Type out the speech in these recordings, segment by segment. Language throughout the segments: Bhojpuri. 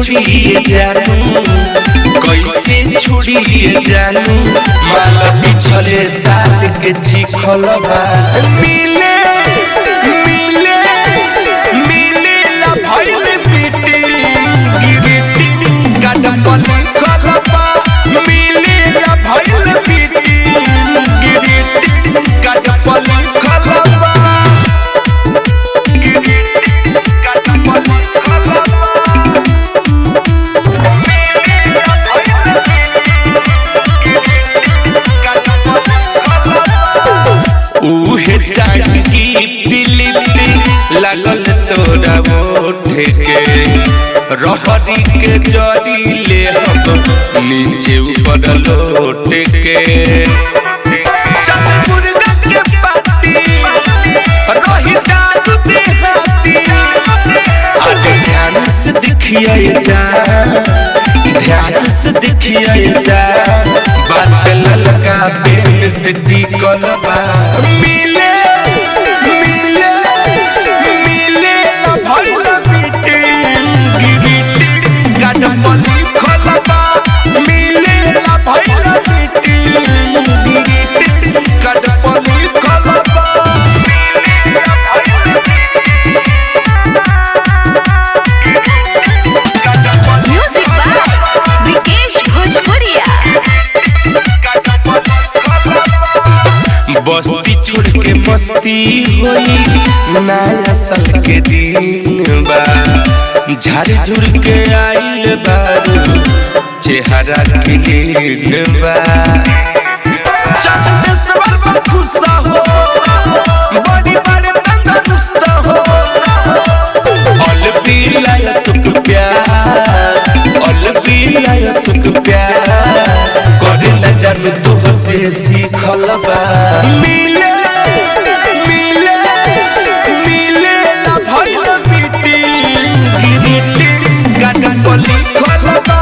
छोड़िए जानू कैसे छोड़िए जानू माला पिछले साल के चिखलवा मिले मिले मिले ला भइल बेटी गिरती कदम खलवा मिले ला भइल बेटी गिरती कदम खलवा उहे चांद की टिलिपी लागल तोरा ओठे के रहरी के जरी ले हम नीचे ऊपर लोट के मुर्गा के पाती रही जादू देहाती आज ध्यान से देखिए जा ध्यान से देखिए जा बात ललका बेल से टिकलवा मिले मिले मिले ला भइल बेटी गिरती कदम खलवा मिले ला भइल बेटी गिरती कदम खलवा म्यूजिक बाय विकेश भोजपुरिया। बस्ती छोड़ के मस्ती होई नया साल के दिन बा झाड़ झुड़ के आइल बारू चेहरा क्लीन बा चाचा सवाल पर खुश हो बड़ी बड़े तंदुरुस्त हो ऑल बिलाय सुख प्यार ऑल बिलाय सुख प्यार करे न जानू तो से सीखलवा मिले मिले मिले ला भइल बेटी गिरती कदम खलवा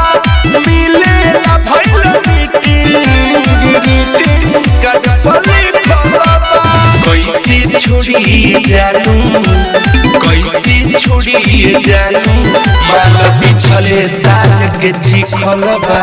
मिले ला भइल बेटी गिरती कदम खलवा कैसे छोड़िए जानू कैसे छोड़िए जानू माला पिछले साल के चिखलवा